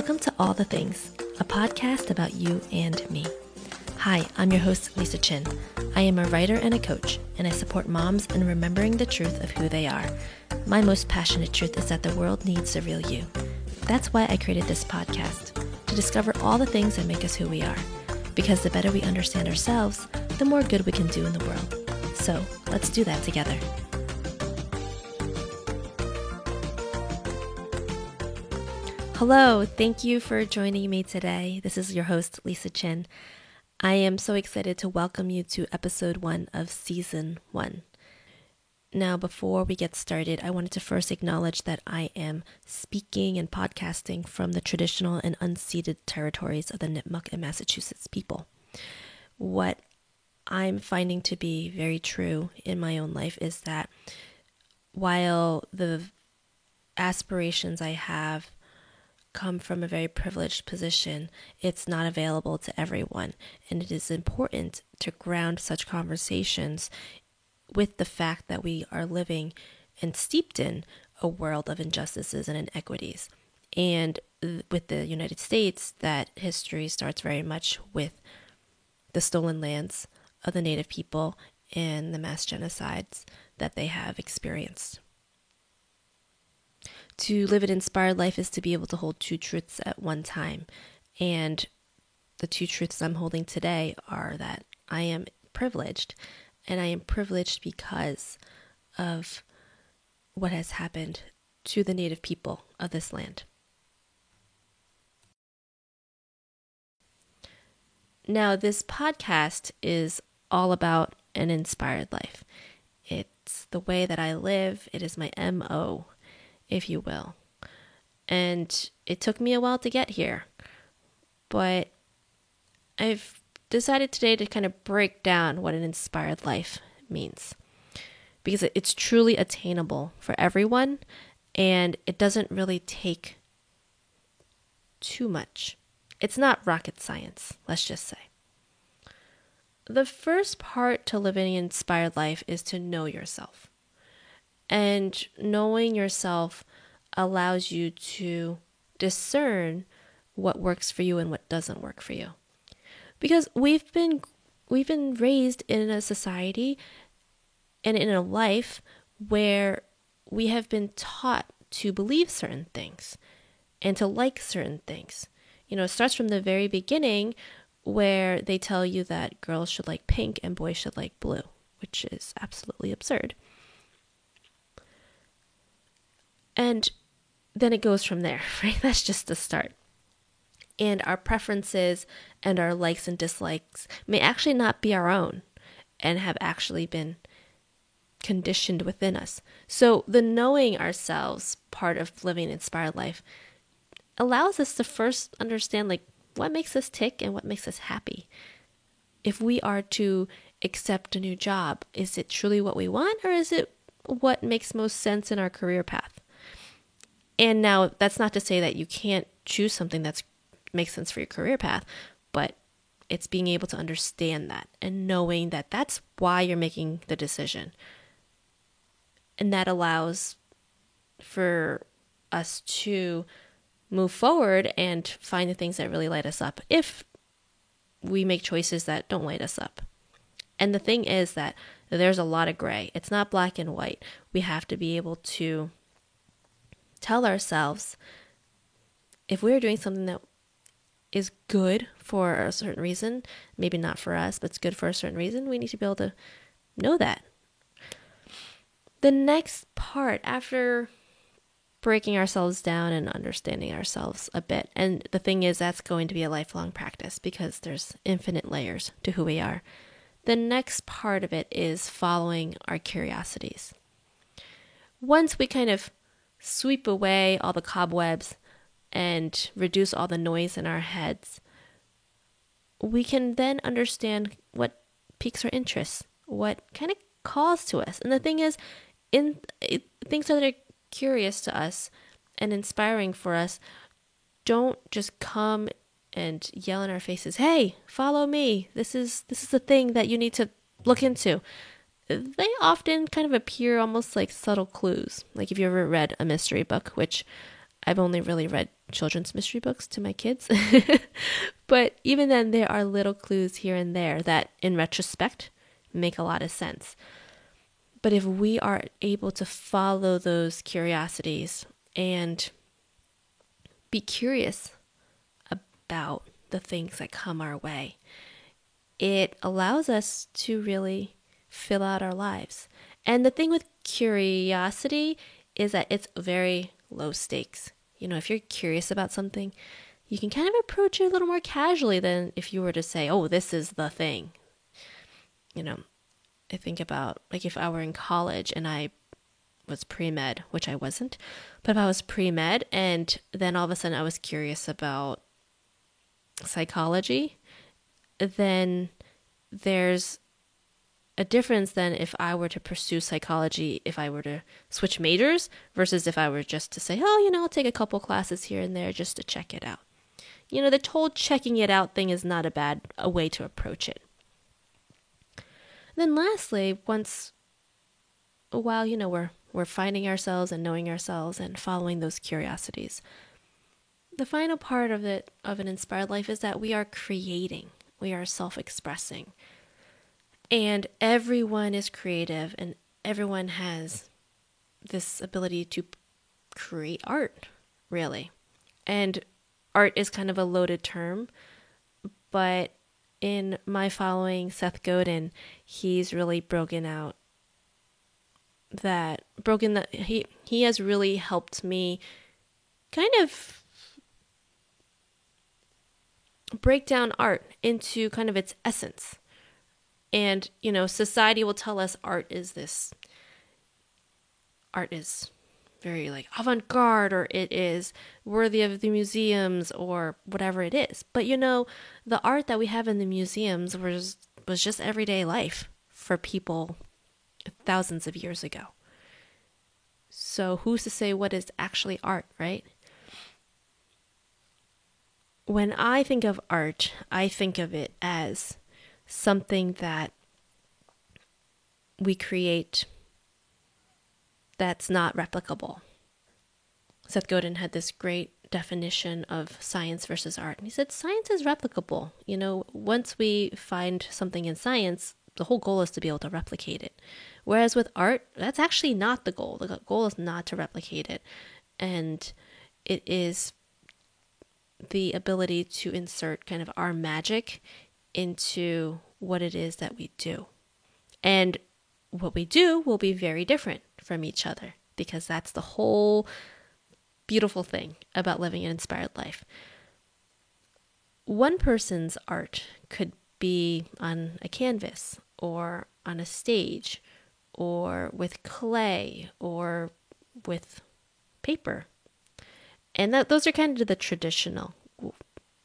Welcome to All the Things, a podcast about you and me. Hi, I'm your host, Lisa Chin. I am a writer and a coach, and I support moms in remembering the truth of who they are. My most passionate truth is that the world needs the real you. That's why I created this podcast, to discover all the things that make us who we are. Because the better we understand ourselves, the more good we can do in the world. So, let's do that together. Hello, thank you for joining me today. This is your host, Lisa Chin. I am so excited to welcome you to episode 1 of season 1. Now, before we get started, I wanted to first acknowledge that I am speaking and podcasting from the traditional and unceded territories of the Nipmuc and Massachusetts people. What I'm finding to be very true in my own life is that while the aspirations I have come from a very privileged position, it's not available to everyone. And it is important to ground such conversations with the fact that we are living and steeped in a world of injustices and inequities. And with the United States, that history starts very much with the stolen lands of the Native people and the mass genocides that they have experienced. To live an inspired life is to be able to hold two truths at one time. And the two truths I'm holding today are that I am privileged, and I am privileged because of what has happened to the Native people of this land. Now, this podcast is all about an inspired life. It's the way that I live. It is my MO, if you will. And it took me a while to get here, but I've decided today to kind of break down what an inspired life means, because it's truly attainable for everyone, and it doesn't really take too much. It's not rocket science, let's just say. The first part to living an inspired life is to know yourself. And knowing yourself allows you to discern what works for you and what doesn't work for you. Because we've been raised in a society and in a life where we have been taught to believe certain things and to like certain things. You know, it starts from the very beginning where they tell you that girls should like pink and boys should like blue, which is absolutely absurd. And then it goes from there, right? That's just the start. And our preferences and our likes and dislikes may actually not be our own and have actually been conditioned within us. So the knowing ourselves part of living an inspired life allows us to first understand like what makes us tick and what makes us happy. If we are to accept a new job, is it truly what we want, or is it what makes most sense in our career path? And now that's not to say that you can't choose something that makes sense for your career path, but it's being able to understand that and knowing that that's why you're making the decision. And that allows for us to move forward and find the things that really light us up if we make choices that don't light us up. And the thing is that there's a lot of gray. It's not black and white. We have to be able to tell ourselves if we're doing something that is good for a certain reason, maybe not for us, but it's good for a certain reason, we need to be able to know that. The next part, after breaking ourselves down and understanding ourselves a bit, and the thing is that's going to be a lifelong practice because there's infinite layers to who we are. The next part of it is following our curiosities. Once we kind of sweep away all the cobwebs and reduce all the noise in our heads, we can then understand what piques our interest, what kind of calls to us. And the thing is, things that are curious to us and inspiring for us don't just come and yell in our faces, "Hey, follow me. This is the thing that you need to look into." They often kind of appear almost like subtle clues. Like if you ever read a mystery book, which I've only really read children's mystery books to my kids. But even then, there are little clues here and there that, in retrospect, make a lot of sense. But if we are able to follow those curiosities and be curious about the things that come our way, it allows us to really fill out our lives. And the thing with curiosity is that it's very low stakes. If you're curious about something, you can kind of approach it a little more casually than if you were to say, oh, this is the thing. I think about like if I were in college and I was pre-med, which I wasn't, but if I was pre-med and then all of a sudden I was curious about psychology, then there's a difference than if I were to pursue psychology, if I were to switch majors versus if I were just to say, oh, I'll take a couple classes here and there just to check it out. The whole checking it out thing is not a way to approach it. Then lastly, while we're finding ourselves and knowing ourselves and following those curiosities, the final part of an inspired life is that we are creating, we are self-expressing. And everyone is creative and everyone has this ability to create art, really. And art is kind of a loaded term, but in my following Seth Godin, he's really he has really helped me kind of break down art into kind of its essence. And, society will tell us art is very like avant-garde, or it is worthy of the museums or whatever it is. But, the art that we have in the museums was just everyday life for people thousands of years ago. So who's to say what is actually art, right? When I think of art, I think of it as something that we create that's not replicable. Seth Godin had this great definition of science versus art. And he said, science is replicable. Once we find something in science, the whole goal is to be able to replicate it. Whereas with art, that's actually not the goal. The goal is not to replicate it. And it is the ability to insert kind of our magic into what it is that we do. And what we do will be very different from each other, because that's the whole beautiful thing about living an inspired life. One person's art could be on a canvas or on a stage or with clay or with paper. And those are kind of the traditional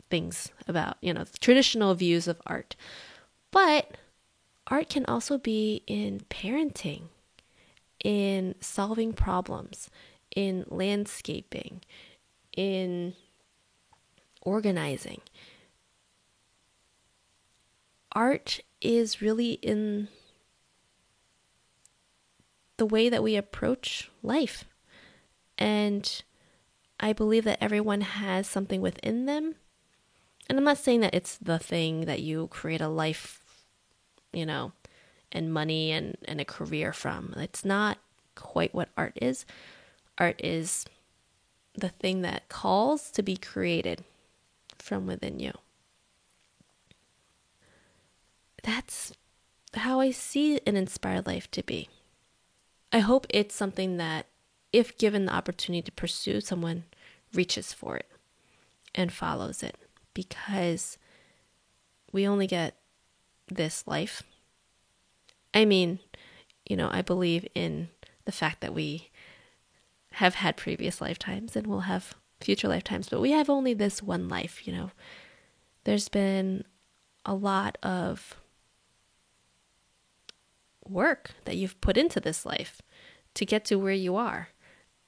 things about, traditional views of art. But art can also be in parenting, in solving problems, in landscaping, in organizing. Art is really in the way that we approach life. And I believe that everyone has something within them. And I'm not saying that it's the thing that you create a life, and money and a career from. It's not quite what art is. Art is the thing that calls to be created from within you. That's how I see an inspired life to be. I hope it's something that, if given the opportunity to pursue, someone reaches for it and follows it, because we only get this life. I mean, I believe in the fact that we have had previous lifetimes and we'll have future lifetimes, but we have only this one life. There's been a lot of work that you've put into this life to get to where you are.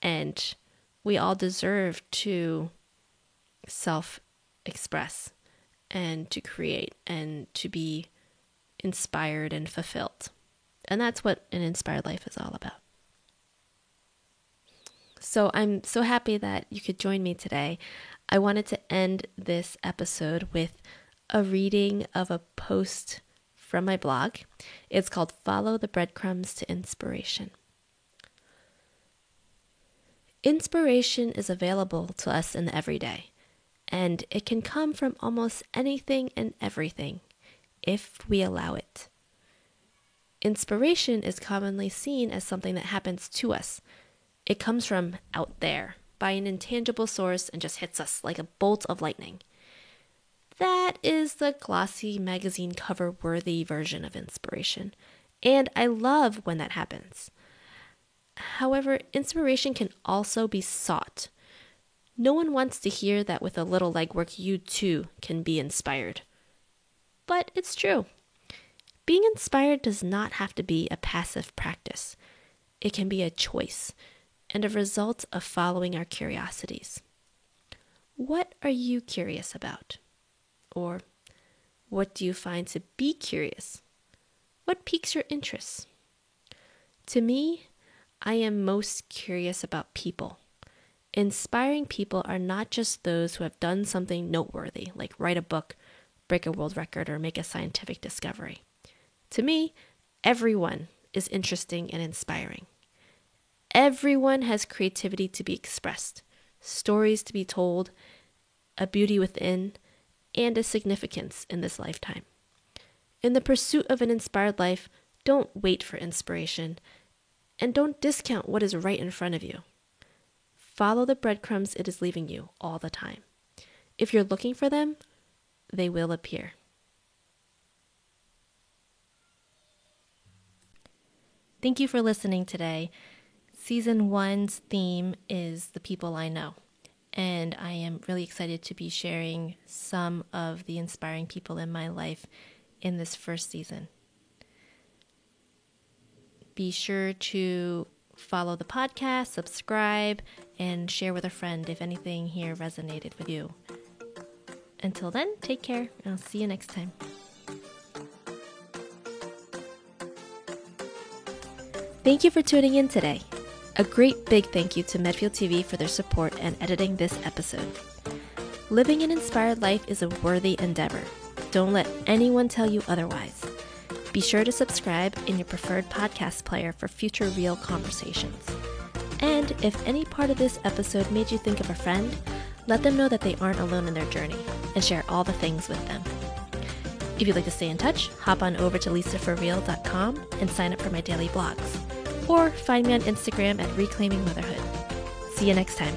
And we all deserve to self-express and to create and to be inspired and fulfilled. And that's what an inspired life is all about. So I'm so happy that you could join me today. I wanted to end this episode with a reading of a post from my blog. It's called Follow the Breadcrumbs to Inspiration. Inspiration is available to us in the everyday, and it can come from almost anything and everything if we allow it. Inspiration is commonly seen as something that happens to us. It comes from out there, by an intangible source, and just hits us like a bolt of lightning. That is the glossy magazine cover worthy version of inspiration, and I love when that happens. However, inspiration can also be sought. No one wants to hear that with a little legwork you too can be inspired. But it's true. Being inspired does not have to be a passive practice. It can be a choice and a result of following our curiosities. What are you curious about? Or what do you find to be curious? What piques your interest? To me, I am most curious about people. Inspiring people are not just those who have done something noteworthy, like write a book, break a world record, or make a scientific discovery. To me, everyone is interesting and inspiring. Everyone has creativity to be expressed, stories to be told, a beauty within, and a significance in this lifetime. In the pursuit of an inspired life, don't wait for inspiration, and don't discount what is right in front of you. Follow the breadcrumbs it is leaving you all the time. If you're looking for them, they will appear. Thank you for listening today. Season 1's theme is the people I know, and I am really excited to be sharing some of the inspiring people in my life in this first season. Be sure to follow the podcast, subscribe, and share with a friend if anything here resonated with you. Until then, take care, and I'll see you next time. Thank you for tuning in today. A great big thank you to Medfield TV for their support and editing this episode. Living an inspired life is a worthy endeavor. Don't let anyone tell you otherwise. Be sure to subscribe in your preferred podcast player for future real conversations. And if any part of this episode made you think of a friend, let them know that they aren't alone in their journey and share all the things with them. If you'd like to stay in touch, hop on over to lisaforreal.com and sign up for my daily blogs. Or find me on Instagram at Reclaiming Motherhood. See you next time.